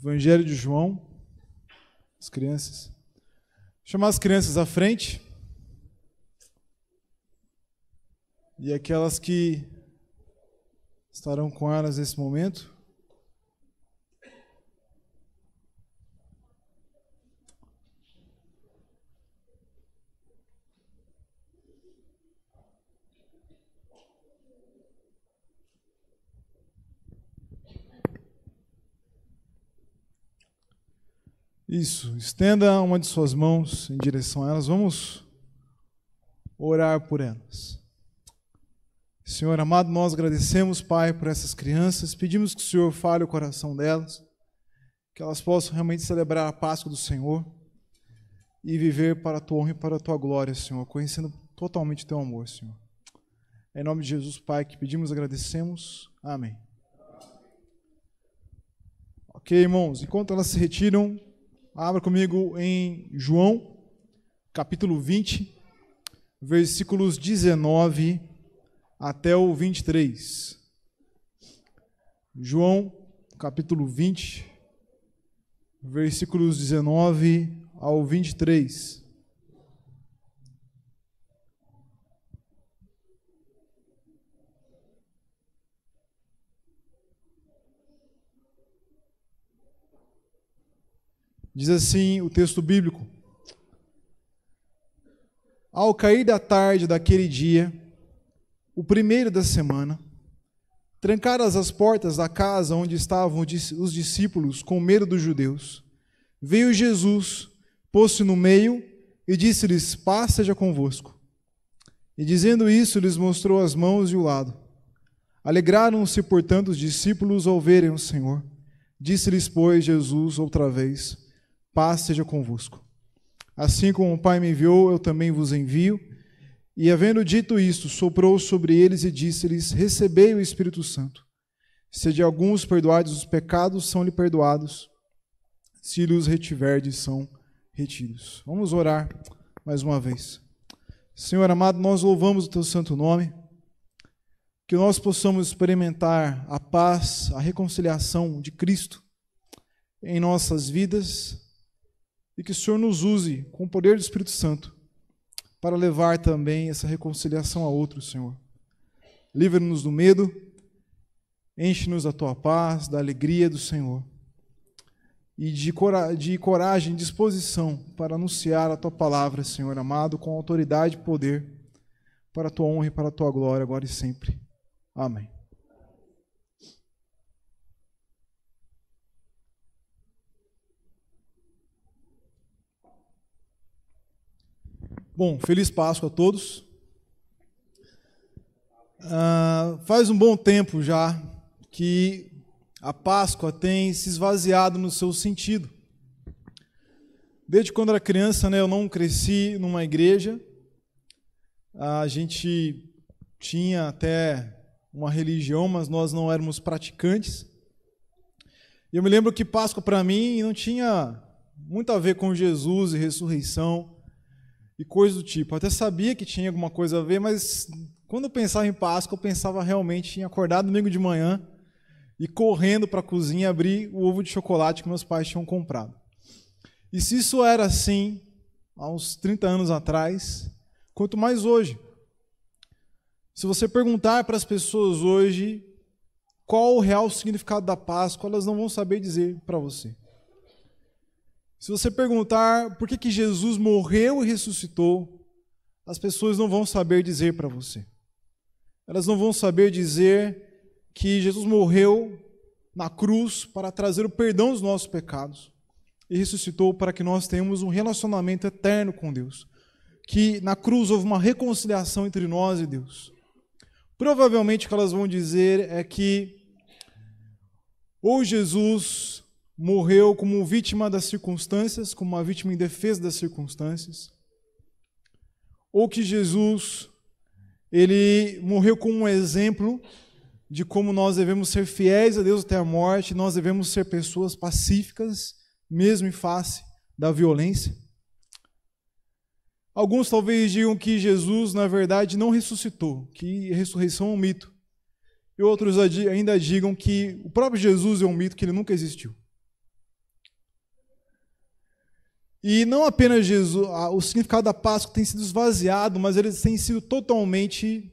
Evangelho de João, as crianças. Vou chamar as crianças à frente. E aquelas que estarão com elas nesse momento. Isso, estenda uma de suas mãos em direção a elas. Vamos orar por elas. Senhor amado, nós agradecemos, Pai, por essas crianças. Pedimos que o Senhor fale o coração delas, que elas possam realmente celebrar a Páscoa do Senhor e viver para a Tua honra e para a Tua glória, Senhor, conhecendo totalmente o Teu amor, Senhor. Em nome de Jesus, Pai, que pedimos e agradecemos. Amém. Ok, irmãos, enquanto elas se retiram, abra comigo em João, capítulo 20, versículos 19 até o 23. João, capítulo 20, versículos 19 ao 23. Diz assim o texto bíblico: Ao cair da tarde daquele dia, o primeiro da semana, trancadas as portas da casa onde estavam os discípulos com medo dos judeus, veio Jesus, pôs-se no meio e disse-lhes: Paz seja convosco. E dizendo isso, lhes mostrou as mãos e o lado. Alegraram-se, portanto, os discípulos ao verem o Senhor. Disse-lhes, pois, Jesus outra vez: Paz seja convosco. Assim como o Pai me enviou, eu também vos envio. E, havendo dito isto, soprou sobre eles e disse-lhes: Recebei o Espírito Santo. Se de alguns perdoardes os pecados, são-lhe perdoados. Se lhes retiverdes, são retidos. Vamos orar mais uma vez. Senhor amado, nós louvamos o Teu santo nome. Que nós possamos experimentar a paz, a reconciliação de Cristo em nossas vidas. E que o Senhor nos use com o poder do Espírito Santo para levar também essa reconciliação a outros, Senhor. Livra-nos do medo, enche-nos da Tua paz, da alegria do Senhor e de coragem e disposição para anunciar a Tua palavra, Senhor amado, com autoridade e poder, para a Tua honra e para a Tua glória, agora e sempre. Amém. Bom, feliz Páscoa a todos. Faz um bom tempo já que a Páscoa tem se esvaziado no seu sentido. Desde quando era criança, eu não cresci numa igreja. A gente tinha até uma religião, mas nós não éramos praticantes. E eu me lembro que Páscoa para mim não tinha muito a ver com Jesus e ressurreição e coisas do tipo. Eu até sabia que tinha alguma coisa a ver, mas quando eu pensava em Páscoa, eu pensava realmente em acordar domingo de manhã e correndo para a cozinha abrir o ovo de chocolate que meus pais tinham comprado. E se isso era assim há uns 30 anos atrás, quanto mais hoje. Se você perguntar para as pessoas hoje qual o real significado da Páscoa, elas não vão saber dizer para você. Se você perguntar por que Jesus morreu e ressuscitou, as pessoas não vão saber dizer para você. Elas não vão saber dizer que Jesus morreu na cruz para trazer o perdão dos nossos pecados e ressuscitou para que nós tenhamos um relacionamento eterno com Deus. Que na cruz houve uma reconciliação entre nós e Deus. Provavelmente o que elas vão dizer é que ou Jesus morreu como vítima das circunstâncias, como uma vítima indefesa das circunstâncias, ou que Jesus, ele morreu como um exemplo de como nós devemos ser fiéis a Deus até a morte, nós devemos ser pessoas pacíficas, mesmo em face da violência. Alguns talvez digam que Jesus, na verdade, não ressuscitou, que a ressurreição é um mito. E outros ainda digam que o próprio Jesus é um mito, que ele nunca existiu. E não apenas Jesus, o significado da Páscoa tem sido esvaziado, mas ele tem sido totalmente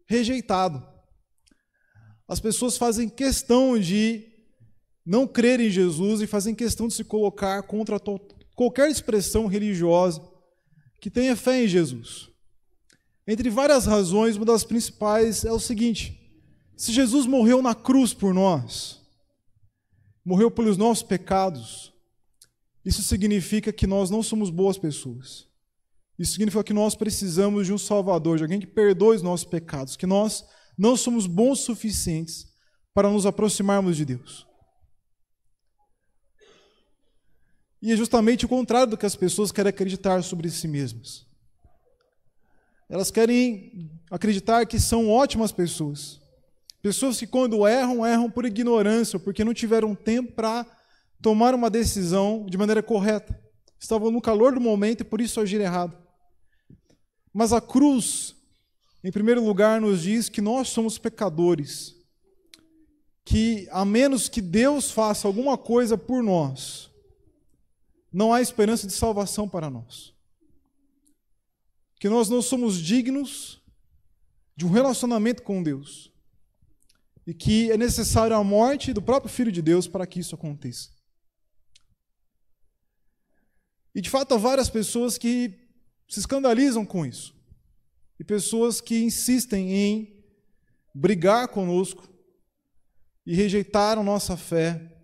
rejeitado. As pessoas fazem questão de não crer em Jesus e fazem questão de se colocar contra qualquer expressão religiosa que tenha fé em Jesus. Entre várias razões, uma das principais é o seguinte: se Jesus morreu na cruz por nós, morreu pelos nossos pecados, isso significa que nós não somos boas pessoas. Isso significa que nós precisamos de um Salvador, de alguém que perdoe os nossos pecados, que nós não somos bons o suficientes para nos aproximarmos de Deus. E é justamente o contrário do que as pessoas querem acreditar sobre si mesmas. Elas querem acreditar que são ótimas pessoas. Pessoas que quando erram, erram por ignorância, porque não tiveram tempo para tomar uma decisão de maneira correta. Estavam no calor do momento e por isso agiram errado. Mas a cruz, em primeiro lugar, nos diz que nós somos pecadores, que a menos que Deus faça alguma coisa por nós, não há esperança de salvação para nós. Que nós não somos dignos de um relacionamento com Deus. E que é necessário a morte do próprio Filho de Deus para que isso aconteça. E de fato há várias pessoas que se escandalizam com isso. E pessoas que insistem em brigar conosco e rejeitar a nossa fé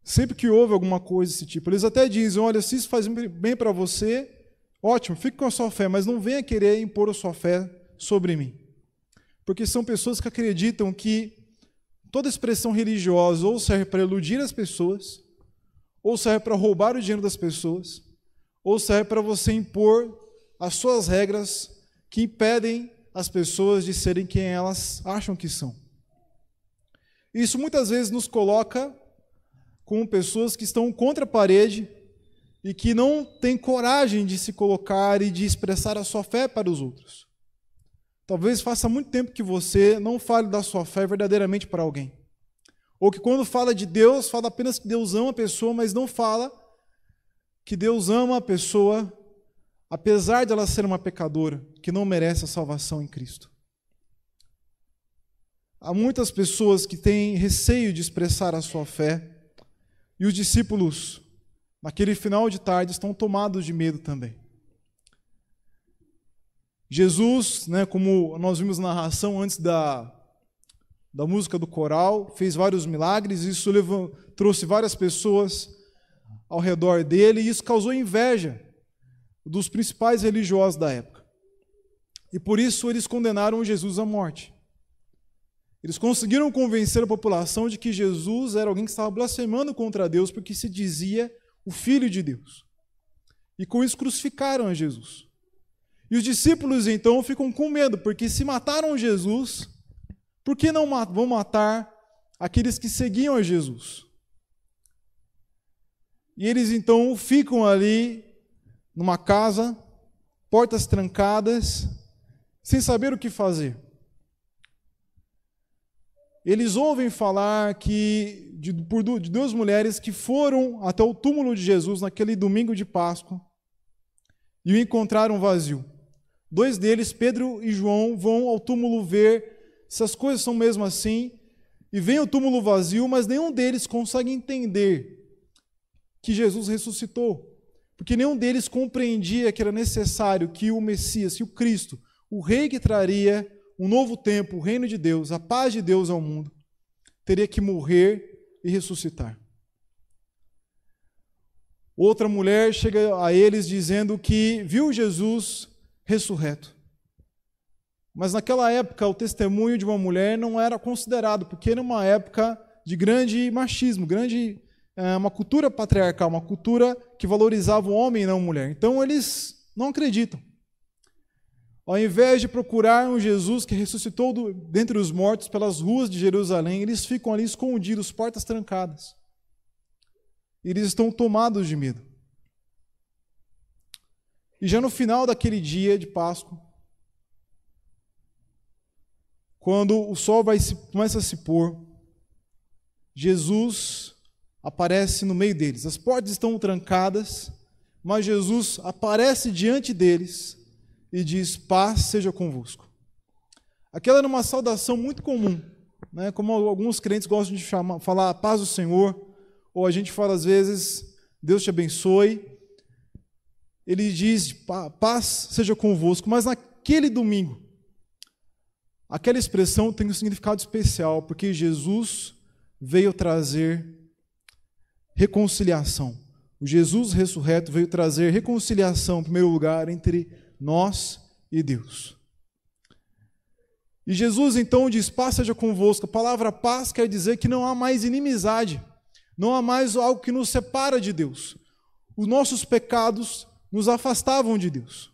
sempre que houve alguma coisa desse tipo. Eles até dizem: olha, se isso faz bem para você, ótimo, fique com a sua fé, mas não venha querer impor a sua fé sobre mim. Porque são pessoas que acreditam que toda expressão religiosa ou serve para iludir as pessoas, ou serve para roubar o dinheiro das pessoas, ou serve para você impor as suas regras que impedem as pessoas de serem quem elas acham que são. Isso muitas vezes nos coloca como pessoas que estão contra a parede e que não têm coragem de se colocar e de expressar a sua fé para os outros. Talvez faça muito tempo que você não fale da sua fé verdadeiramente para alguém. Ou que quando fala de Deus, fala apenas que Deus ama a pessoa, mas não fala que Deus ama a pessoa, apesar de ela ser uma pecadora, que não merece a salvação em Cristo. Há muitas pessoas que têm receio de expressar a sua fé, e os discípulos, naquele final de tarde, estão tomados de medo também. Jesus, como nós vimos na narração antes da música do coral, fez vários milagres, isso trouxe várias pessoas ao redor dele, e isso causou inveja dos principais religiosos da época. E por isso eles condenaram Jesus à morte. Eles conseguiram convencer a população de que Jesus era alguém que estava blasfemando contra Deus porque se dizia o Filho de Deus. E com isso crucificaram a Jesus. E os discípulos então ficam com medo, porque se mataram Jesus, por que não vão matar aqueles que seguiam a Jesus? E eles então ficam ali numa casa, portas trancadas, sem saber o que fazer. Eles ouvem falar de duas mulheres que foram até o túmulo de Jesus naquele domingo de Páscoa e o encontraram vazio. Dois deles, Pedro e João, vão ao túmulo ver se as coisas são mesmo assim, e vem o túmulo vazio, mas nenhum deles consegue entender que Jesus ressuscitou, porque nenhum deles compreendia que era necessário que o Messias, que o Cristo, o Rei que traria um novo tempo, o reino de Deus, a paz de Deus ao mundo, teria que morrer e ressuscitar. Outra mulher chega a eles dizendo que viu Jesus ressurreto. Mas naquela época o testemunho de uma mulher não era considerado, porque era uma época de grande machismo, uma cultura patriarcal, uma cultura que valorizava o homem e não a mulher. Então eles não acreditam. Ao invés de procurar um Jesus que ressuscitou dentre os mortos pelas ruas de Jerusalém, eles ficam ali escondidos, portas trancadas. Eles estão tomados de medo. E já no final daquele dia de Páscoa, quando o sol começa a se pôr, Jesus aparece no meio deles. As portas estão trancadas, mas Jesus aparece diante deles e diz: paz seja convosco. Aquela era uma saudação muito comum, né? Como alguns crentes gostam de falar, paz do Senhor, ou a gente fala às vezes, Deus te abençoe. Ele diz, paz seja convosco, mas naquele domingo, aquela expressão tem um significado especial, porque Jesus veio trazer reconciliação. O Jesus ressurreto veio trazer reconciliação, em primeiro lugar, entre nós e Deus. E Jesus então diz, paz seja convosco. A palavra paz quer dizer que não há mais inimizade, não há mais algo que nos separa de Deus. Os nossos pecados nos afastavam de Deus.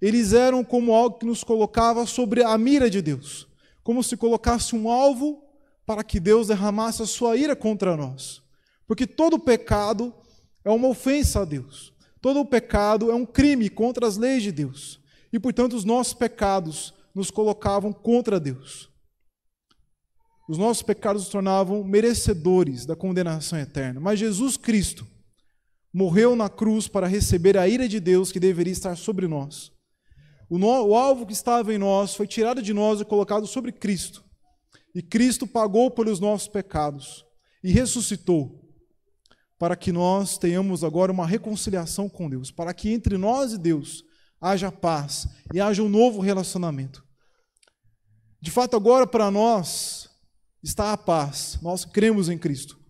Eles eram como algo que nos colocava sobre a mira de Deus, como se colocasse um alvo para que Deus derramasse a sua ira contra nós. Porque todo pecado é uma ofensa a Deus. Todo pecado é um crime contra as leis de Deus. E, portanto, os nossos pecados nos colocavam contra Deus. Os nossos pecados nos tornavam merecedores da condenação eterna. Mas Jesus Cristo morreu na cruz para receber a ira de Deus que deveria estar sobre nós. O alvo que estava em nós foi tirado de nós e colocado sobre Cristo. E Cristo pagou pelos nossos pecados e ressuscitou para que nós tenhamos agora uma reconciliação com Deus, para que entre nós e Deus haja paz e haja um novo relacionamento. De fato, agora para nós está a paz, nós cremos em Cristo.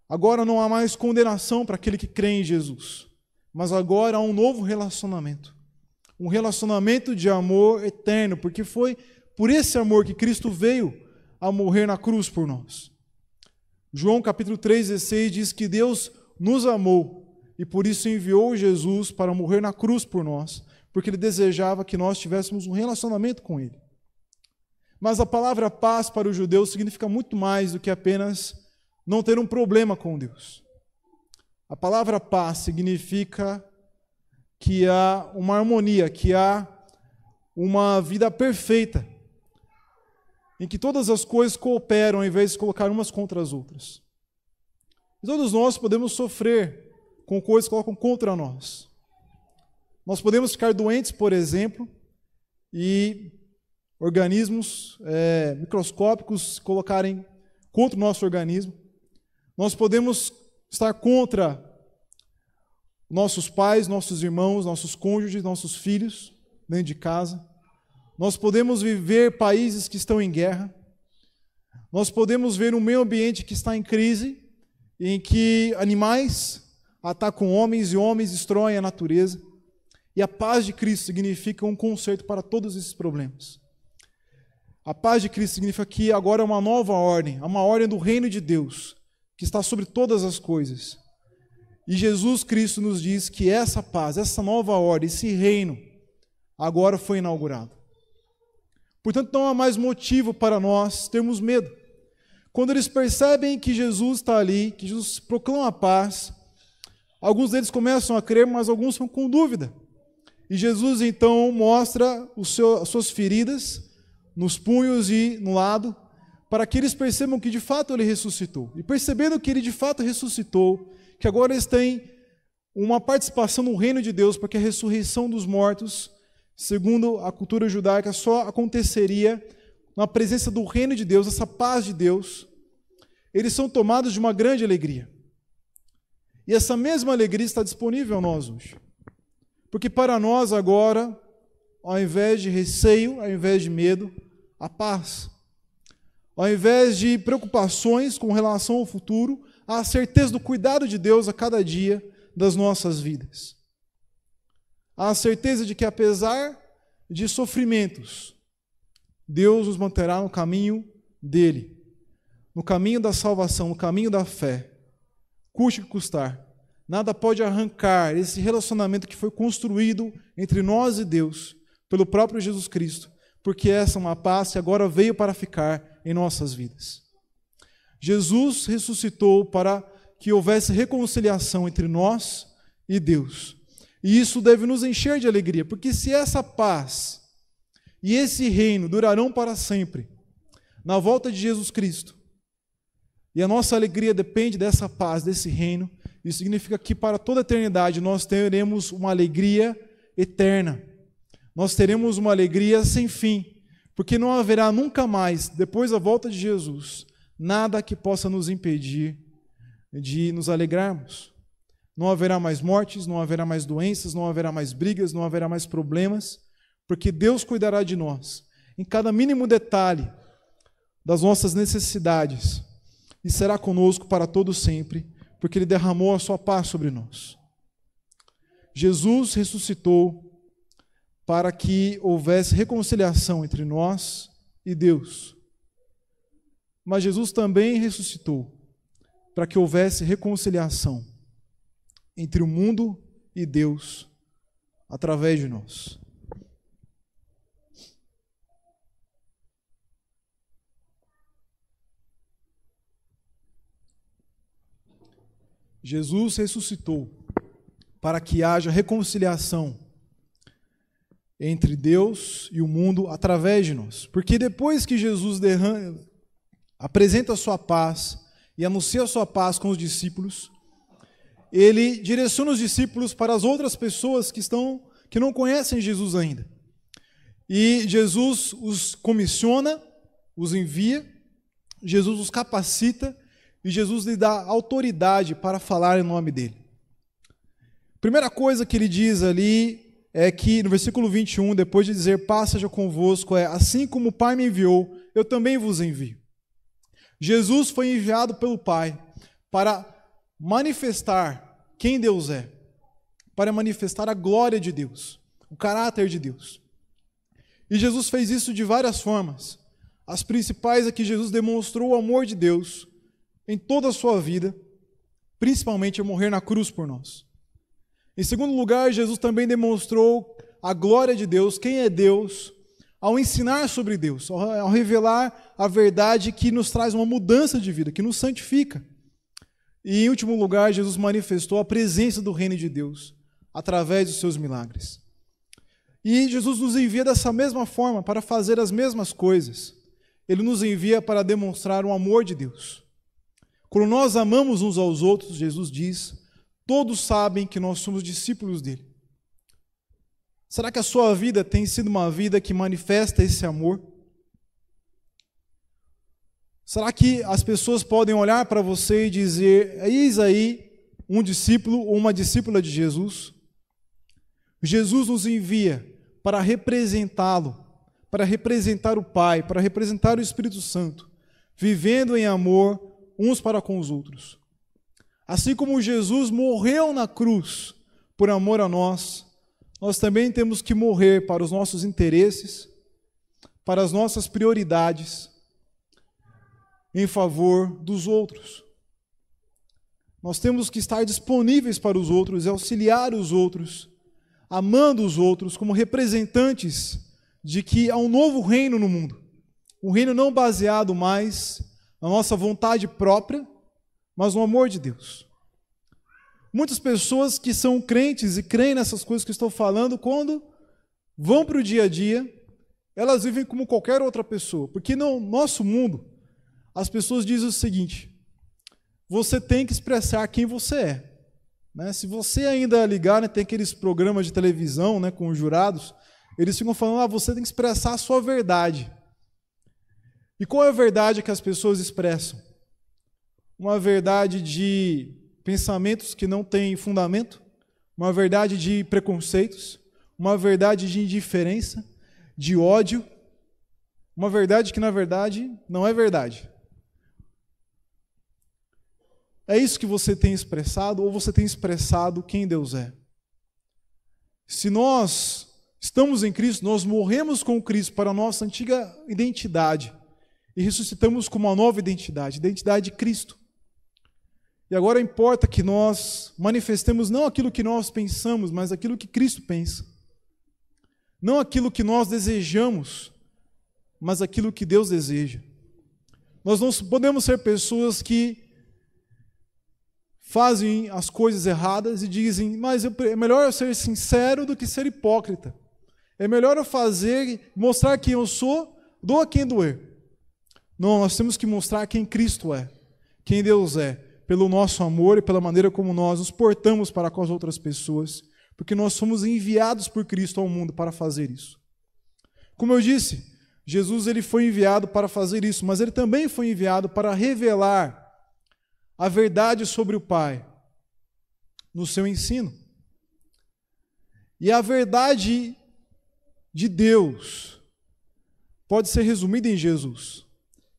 Agora não há mais condenação para aquele que crê em Jesus, mas agora há um novo relacionamento. Um relacionamento de amor eterno, porque foi por esse amor que Cristo veio a morrer na cruz por nós. João capítulo 3,16 diz que Deus nos amou e por isso enviou Jesus para morrer na cruz por nós, porque Ele desejava que nós tivéssemos um relacionamento com Ele. Mas a palavra paz para os judeus significa muito mais do que apenas não ter um problema com Deus. A palavra paz significa que há uma harmonia, que há uma vida perfeita, em que todas as coisas cooperam ao invés de se colocar umas contra as outras. E todos nós podemos sofrer com coisas que colocam contra nós. Nós podemos ficar doentes, por exemplo, e organismos microscópicos se colocarem contra o nosso organismo. Nós podemos estar contra nossos pais, nossos irmãos, nossos cônjuges, nossos filhos dentro de casa. Nós podemos viver países que estão em guerra. Nós podemos ver um meio ambiente que está em crise, em que animais atacam homens e homens destroem a natureza. E a paz de Cristo significa um conserto para todos esses problemas. A paz de Cristo significa que agora é uma nova ordem, é uma ordem do reino de Deus, que está sobre todas as coisas. E Jesus Cristo nos diz que essa paz, essa nova ordem, esse reino, agora foi inaugurado. Portanto, não há mais motivo para nós termos medo. Quando eles percebem que Jesus está ali, que Jesus proclama a paz, alguns deles começam a crer, mas alguns ficam com dúvida. E Jesus então mostra as suas feridas nos punhos e no lado, para que eles percebam que de fato Ele ressuscitou. E percebendo que Ele de fato ressuscitou, que agora eles têm uma participação no reino de Deus, porque a ressurreição dos mortos, segundo a cultura judaica, só aconteceria na presença do reino de Deus, essa paz de Deus. Eles são tomados de uma grande alegria. E essa mesma alegria está disponível a nós hoje. Porque para nós agora, ao invés de receio, ao invés de medo, a paz. Ao invés de preocupações com relação ao futuro, a certeza do cuidado de Deus a cada dia das nossas vidas. A certeza de que apesar de sofrimentos, Deus nos manterá no caminho dele, no caminho da salvação, no caminho da fé. Custe o que custar. Nada pode arrancar esse relacionamento que foi construído entre nós e Deus pelo próprio Jesus Cristo, porque essa é uma paz que agora veio para ficar em nossas vidas. Jesus ressuscitou para que houvesse reconciliação entre nós e Deus. E isso deve nos encher de alegria, porque se essa paz e esse reino durarão para sempre, na volta de Jesus Cristo, e a nossa alegria depende dessa paz, desse reino, Isso significa que para toda a eternidade nós teremos uma alegria eterna. Nós teremos uma alegria sem fim, porque não haverá nunca mais, depois da volta de Jesus, nada que possa nos impedir de nos alegrarmos. Não haverá mais mortes, não haverá mais doenças, não haverá mais brigas, não haverá mais problemas, porque Deus cuidará de nós, em cada mínimo detalhe das nossas necessidades, e será conosco para todo sempre, porque Ele derramou a sua paz sobre nós. Jesus ressuscitou para que houvesse reconciliação entre nós e Deus. Mas Jesus também ressuscitou para que houvesse reconciliação entre o mundo e Deus através de nós. Jesus ressuscitou para que haja reconciliação entre Deus e o mundo através de nós. Porque depois que Jesus apresenta a sua paz e anuncia a sua paz com os discípulos, Ele direciona os discípulos para as outras pessoas que não conhecem Jesus ainda. E Jesus os comissiona, os envia, Jesus os capacita e Jesus lhe dá autoridade para falar em nome dele. Primeira coisa que ele diz ali é que no versículo 21, depois de dizer paz seja convosco, assim como o Pai me enviou, eu também vos envio. Jesus foi enviado pelo Pai para manifestar quem Deus é, para manifestar a glória de Deus, o caráter de Deus. E Jesus fez isso de várias formas. As principais é que Jesus demonstrou o amor de Deus em toda a sua vida, principalmente a morrer na cruz por nós. Em segundo lugar, Jesus também demonstrou a glória de Deus, quem é Deus, ao ensinar sobre Deus, ao revelar a verdade que nos traz uma mudança de vida, que nos santifica. E em último lugar, Jesus manifestou a presença do reino de Deus através dos seus milagres. E Jesus nos envia dessa mesma forma para fazer as mesmas coisas. Ele nos envia para demonstrar o amor de Deus. Quando nós amamos uns aos outros, Jesus diz, todos sabem que nós somos discípulos dele. Será que a sua vida tem sido uma vida que manifesta esse amor? Será que as pessoas podem olhar para você e dizer, eis aí um discípulo ou uma discípula de Jesus? Jesus nos envia para representá-lo, para representar o Pai, para representar o Espírito Santo, vivendo em amor uns para com os outros. Assim como Jesus morreu na cruz por amor a nós, nós também temos que morrer para os nossos interesses, para as nossas prioridades, em favor dos outros. Nós temos que estar disponíveis para os outros e auxiliar os outros, amando os outros como representantes de que há um novo reino no mundo. Um reino não baseado mais na nossa vontade própria, mas no amor de Deus. Muitas pessoas que são crentes e creem nessas coisas que estou falando, quando vão para o dia a dia, elas vivem como qualquer outra pessoa. Porque no nosso mundo, as pessoas dizem o seguinte, você tem que expressar quem você é. Né? Se você ainda ligar, né, tem aqueles programas de televisão, né, com os jurados, eles ficam falando, você tem que expressar a sua verdade. E qual é a verdade que as pessoas expressam? Uma verdade de pensamentos que não têm fundamento, uma verdade de preconceitos, uma verdade de indiferença, de ódio, uma verdade que, na verdade, não é verdade. É isso que você tem expressado, ou você tem expressado quem Deus é? Se nós estamos em Cristo, nós morremos com Cristo para a nossa antiga identidade e ressuscitamos com uma nova identidade, identidade de Cristo. E agora importa que nós manifestemos não aquilo que nós pensamos, mas aquilo que Cristo pensa. Não aquilo que nós desejamos, mas aquilo que Deus deseja. Nós não podemos ser pessoas que fazem as coisas erradas e dizem, mas é melhor eu ser sincero do que ser hipócrita. É melhor eu mostrar quem eu sou, doa quem doer. Não, nós temos que mostrar quem Cristo é, quem Deus é, pelo nosso amor e pela maneira como nós nos portamos para com as outras pessoas, porque nós somos enviados por Cristo ao mundo para fazer isso. Como eu disse, Jesus ele foi enviado para fazer isso, mas ele também foi enviado para revelar a verdade sobre o Pai no seu ensino. E a verdade de Deus pode ser resumida em Jesus.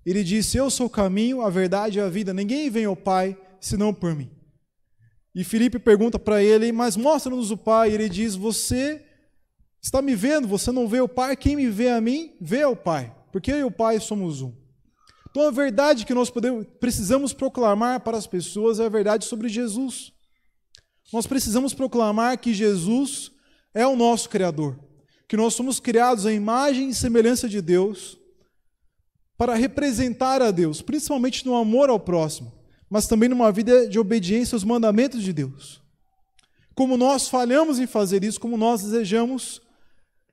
Ele disse: eu sou o caminho, a verdade e a vida. Ninguém vem ao Pai senão por mim. E Filipe pergunta para ele: mas mostra-nos o Pai. E ele diz: você está me vendo, você não vê o Pai. Quem me vê a mim, vê ao Pai. Porque eu e o Pai somos um. Então a verdade que nós precisamos proclamar para as pessoas é a verdade sobre Jesus. Nós precisamos proclamar que Jesus é o nosso Criador, que nós somos criados à imagem e semelhança de Deus para representar a Deus, principalmente no amor ao próximo, mas também numa vida de obediência aos mandamentos de Deus. Como nós falhamos em fazer isso, como nós desejamos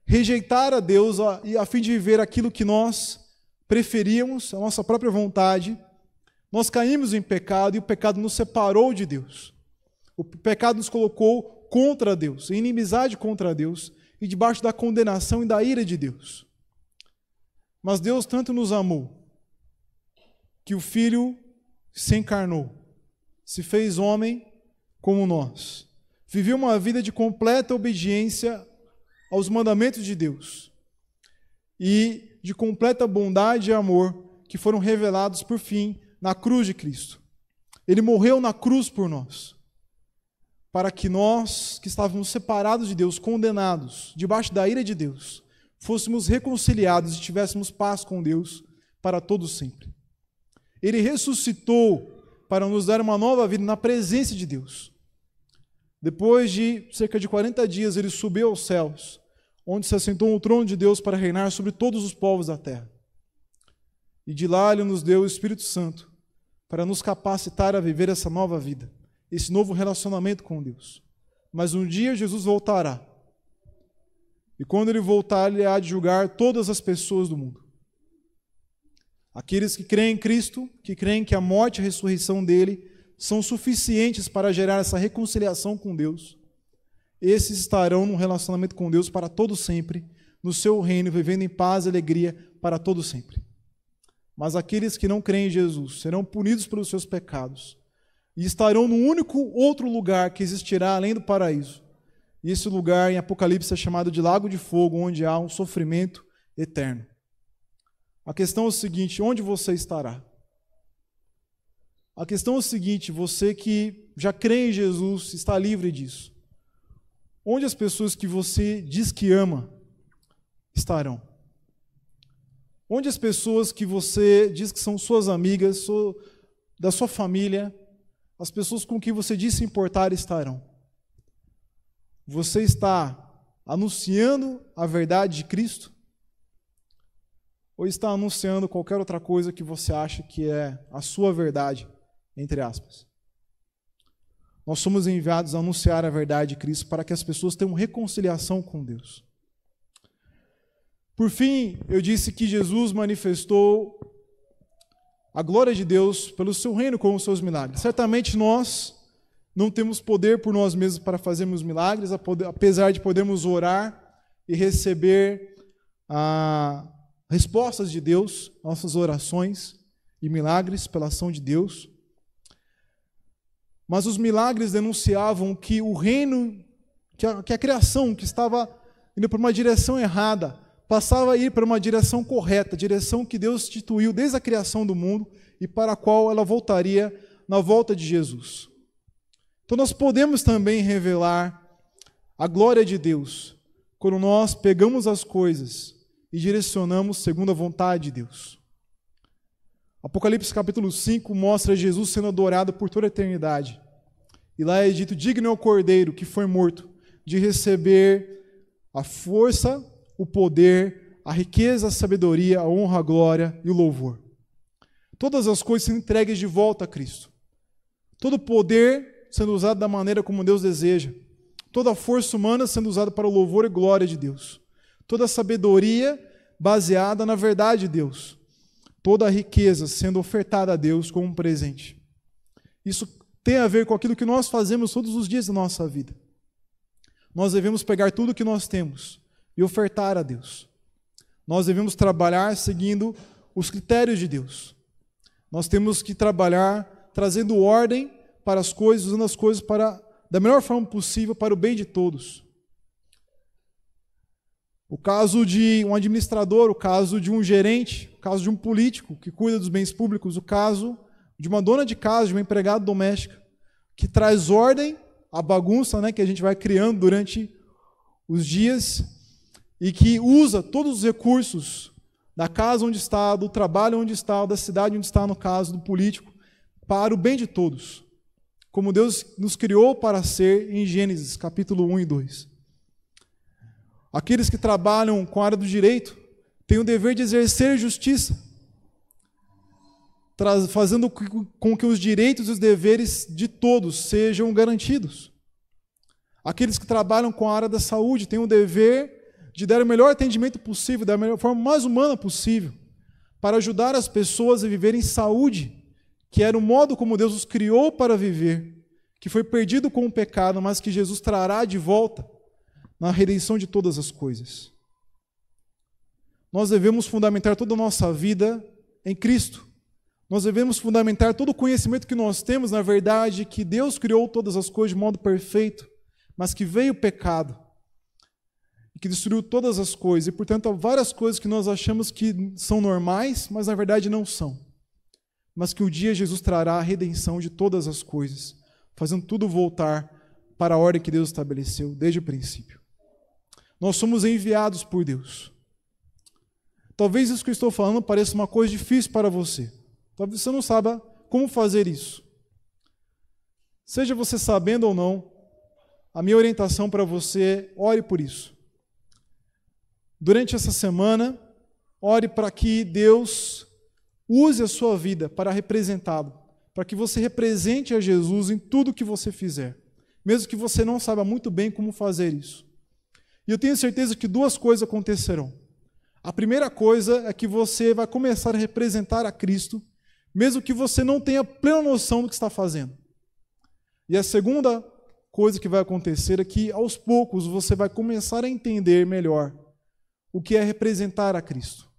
rejeitar a Deus a fim de viver aquilo que nós preferíamos, a nossa própria vontade, nós caímos em pecado e o pecado nos separou de Deus. O pecado nos colocou contra Deus, em inimizade contra Deus e debaixo da condenação e da ira de Deus. Mas Deus tanto nos amou que o Filho se encarnou, se fez homem como nós, viveu uma vida de completa obediência aos mandamentos de Deus e de completa bondade e amor que foram revelados por fim na cruz de Cristo. Ele morreu na cruz por nós, para que nós, que estávamos separados de Deus, condenados, debaixo da ira de Deus, fôssemos reconciliados e tivéssemos paz com Deus para todo sempre. Ele ressuscitou para nos dar uma nova vida na presença de Deus. Depois de cerca de 40 dias, ele subiu aos céus, onde se assentou no trono de Deus para reinar sobre todos os povos da terra. E de lá ele nos deu o Espírito Santo para nos capacitar a viver essa nova vida, esse novo relacionamento com Deus. Mas um dia Jesus voltará. E quando ele voltar, ele há de julgar todas as pessoas do mundo. Aqueles que creem em Cristo, que creem que a morte e a ressurreição dele são suficientes para gerar essa reconciliação com Deus, esses estarão num relacionamento com Deus para todo sempre, no seu reino, vivendo em paz e alegria para todo sempre. Mas aqueles que não creem em Jesus serão punidos pelos seus pecados e estarão no único outro lugar que existirá além do paraíso. E esse lugar em Apocalipse é chamado de Lago de Fogo, onde há um sofrimento eterno. A questão é o seguinte: onde você estará? A questão é o seguinte: você que já crê em Jesus está livre disso. Onde as pessoas que você diz que ama estarão? Onde as pessoas que você diz que são suas amigas, da sua família, as pessoas com quem você diz se importar estarão? Você está anunciando a verdade de Cristo? Ou está anunciando qualquer outra coisa que você acha que é a sua verdade, entre aspas? Nós somos enviados a anunciar a verdade de Cristo para que as pessoas tenham reconciliação com Deus. Por fim, eu disse que Jesus manifestou a glória de Deus pelo seu reino com os seus milagres. Certamente nós não temos poder por nós mesmos para fazermos milagres, apesar de podermos orar e receber respostas de Deus, nossas orações e milagres pela ação de Deus. Mas os milagres denunciavam que o reino, que a criação que estava indo para uma direção errada, passava a ir para uma direção correta, a direção que Deus instituiu desde a criação do mundo e para a qual ela voltaria na volta de Jesus. Então nós podemos também revelar a glória de Deus quando nós pegamos as coisas e direcionamos segundo a vontade de Deus. Apocalipse capítulo 5 mostra Jesus sendo adorado por toda a eternidade. E lá é dito: digno é o Cordeiro que foi morto de receber a força, o poder, a riqueza, a sabedoria, a honra, a glória e o louvor. Todas as coisas sendo entregues de volta a Cristo. Todo o poder sendo usado da maneira como Deus deseja. Toda a força humana sendo usada para o louvor e glória de Deus. Toda a sabedoria baseada na verdade de Deus. Toda a riqueza sendo ofertada a Deus como um presente. Isso tem a ver com aquilo que nós fazemos todos os dias da nossa vida. Nós devemos pegar tudo o que nós temos e ofertar a Deus. Nós devemos trabalhar seguindo os critérios de Deus. Nós temos que trabalhar trazendo ordem para as coisas, usando as coisas da melhor forma possível para o bem de todos. O caso de um administrador, o caso de um gerente, o caso de um político que cuida dos bens públicos, o caso de uma dona de casa, de uma empregada doméstica, que traz ordem à bagunça, né, que a gente vai criando durante os dias e que usa todos os recursos da casa onde está, do trabalho onde está, da cidade onde está, no caso do político, para o bem de todos, como Deus nos criou para ser em Gênesis, capítulo 1 e 2. Aqueles que trabalham com a área do direito têm o dever de exercer justiça, fazendo com que os direitos e os deveres de todos sejam garantidos. Aqueles que trabalham com a área da saúde têm o dever de dar o melhor atendimento possível, da melhor forma mais humana possível, para ajudar as pessoas a viverem em saúde, que era o modo como Deus os criou para viver, que foi perdido com o pecado, mas que Jesus trará de volta na redenção de todas as coisas. Nós devemos fundamentar toda a nossa vida em Cristo. Nós devemos fundamentar todo o conhecimento que nós temos, na verdade, que Deus criou todas as coisas de modo perfeito, mas que veio o pecado, que destruiu todas as coisas, e portanto há várias coisas que nós achamos que são normais, mas na verdade não são. Mas que um dia Jesus trará a redenção de todas as coisas, fazendo tudo voltar para a ordem que Deus estabeleceu desde o princípio. Nós somos enviados por Deus. Talvez isso que eu estou falando pareça uma coisa difícil para você. Talvez você não saiba como fazer isso. Seja você sabendo ou não, a minha orientação para você, ore por isso. Durante essa semana, ore para que Deus use a sua vida para representá-lo, para que você represente a Jesus em tudo que você fizer, mesmo que você não saiba muito bem como fazer isso. E eu tenho certeza que duas coisas acontecerão. A primeira coisa é que você vai começar a representar a Cristo, mesmo que você não tenha plena noção do que está fazendo. E a segunda coisa que vai acontecer é que, aos poucos, você vai começar a entender melhor o que é representar a Cristo.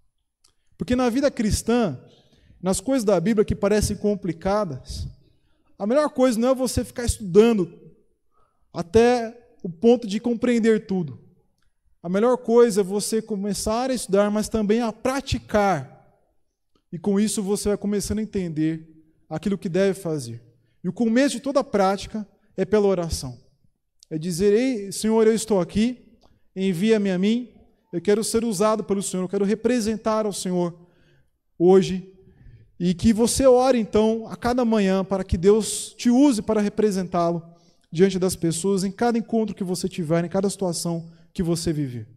Porque na vida cristã, nas coisas da Bíblia que parecem complicadas, a melhor coisa não é você ficar estudando até o ponto de compreender tudo. A melhor coisa é você começar a estudar, mas também a praticar. E com isso você vai começando a entender aquilo que deve fazer. E o começo de toda a prática é pela oração. É dizer: ei, Senhor, eu estou aqui, envia-me a mim, eu quero ser usado pelo Senhor, eu quero representar ao Senhor hoje. E que você ore, então, a cada manhã, para que Deus te use para representá-lo diante das pessoas, em cada encontro que você tiver, em cada situação que você viver.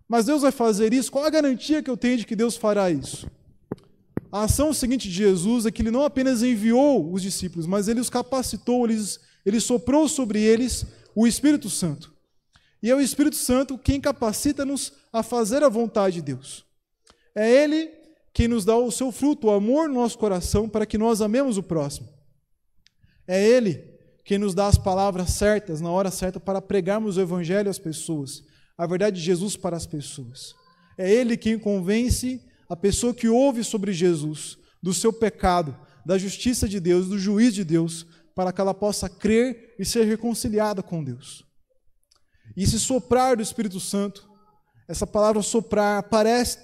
Mas Deus vai fazer isso? Qual a garantia que eu tenho de que Deus fará isso? A ação seguinte de Jesus é que Ele não apenas enviou os discípulos, mas Ele os capacitou, Ele soprou sobre eles o Espírito Santo. E é o Espírito Santo quem capacita-nos a fazer a vontade de Deus. É Ele quem nos dá o seu fruto, o amor no nosso coração, para que nós amemos o próximo. É Ele quem nos dá as palavras certas, na hora certa, para pregarmos o Evangelho às pessoas, a verdade de Jesus para as pessoas. É Ele quem convence a pessoa que ouve sobre Jesus, do seu pecado, da justiça de Deus, do juízo de Deus, para que ela possa crer e ser reconciliada com Deus. E esse soprar do Espírito Santo, essa palavra soprar, aparece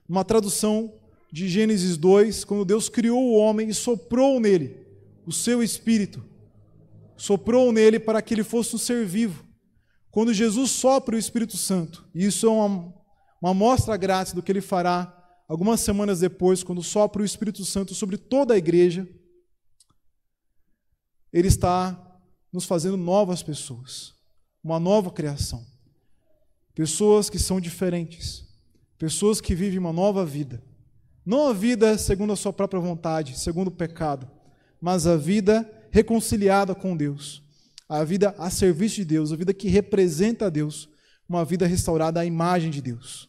numa tradução de Gênesis 2, quando Deus criou o homem e soprou nele o seu Espírito. Soprou nele para que ele fosse um ser vivo. Quando Jesus sopra o Espírito Santo, e isso é uma amostra grátis do que ele fará algumas semanas depois, quando sopra o Espírito Santo sobre toda a igreja, ele está nos fazendo novas pessoas, uma nova criação. Pessoas que são diferentes, pessoas que vivem uma nova vida. Não a vida segundo a sua própria vontade, segundo o pecado, mas a vida reconciliada com Deus, a vida a serviço de Deus, a vida que representa a Deus, uma vida restaurada à imagem de Deus.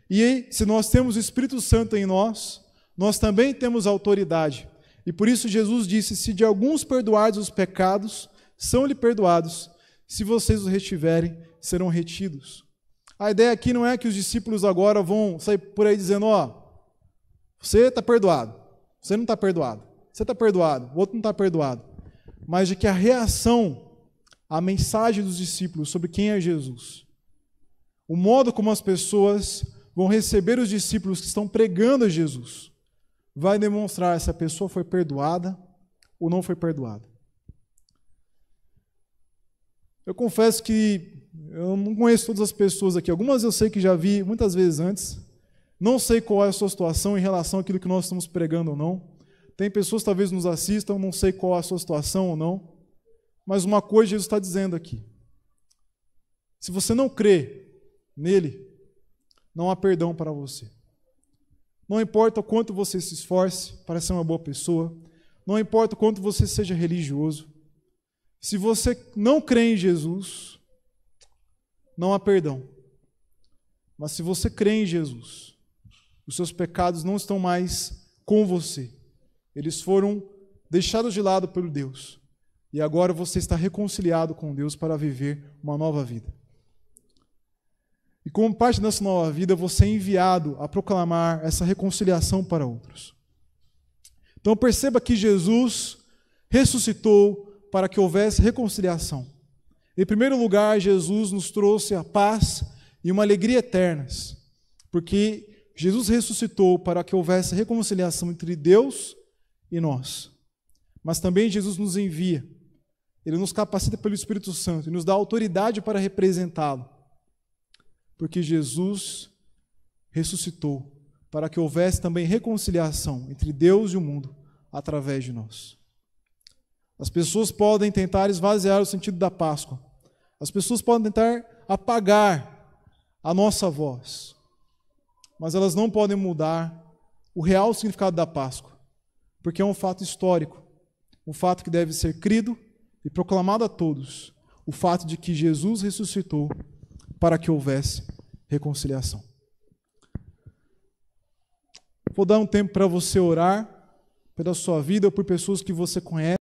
E se nós temos o Espírito Santo em nós, nós também temos autoridade. E por isso Jesus disse: se de alguns perdoardes os pecados, são-lhe perdoados. Se vocês os retiverem, serão retidos. A ideia aqui não é que os discípulos agora vão sair por aí dizendo: você está perdoado, você não está perdoado, você está perdoado, o outro não está perdoado. Mas de que a reação à mensagem dos discípulos sobre quem é Jesus, o modo como as pessoas vão receber os discípulos que estão pregando a Jesus, vai demonstrar se a pessoa foi perdoada ou não foi perdoada. Eu confesso que eu não conheço todas as pessoas aqui. Algumas eu sei que já vi muitas vezes antes. Não sei qual é a sua situação em relação àquilo que nós estamos pregando ou não. Tem pessoas que talvez nos assistam, não sei qual é a sua situação ou não. Mas uma coisa Jesus está dizendo aqui: se você não crê nele, não há perdão para você. Não importa o quanto você se esforce para ser uma boa pessoa, não importa o quanto você seja religioso, se você não crê em Jesus, não há perdão. Mas se você crê em Jesus, os seus pecados não estão mais com você. Eles foram deixados de lado pelo Deus. E agora você está reconciliado com Deus para viver uma nova vida. E como parte dessa nova vida, você é enviado a proclamar essa reconciliação para outros. Então perceba que Jesus ressuscitou para que houvesse reconciliação. Em primeiro lugar, Jesus nos trouxe a paz e uma alegria eternas, porque Jesus ressuscitou para que houvesse reconciliação entre Deus e nós. Mas também Jesus nos envia, Ele nos capacita pelo Espírito Santo e nos dá autoridade para representá-lo, porque Jesus ressuscitou para que houvesse também reconciliação entre Deus e o mundo através de nós. As pessoas podem tentar esvaziar o sentido da Páscoa. As pessoas podem tentar apagar a nossa voz. Mas elas não podem mudar o real significado da Páscoa. Porque é um fato histórico. Um fato que deve ser crido e proclamado a todos. O fato de que Jesus ressuscitou para que houvesse reconciliação. Vou dar um tempo para você orar pela sua vida ou por pessoas que você conhece.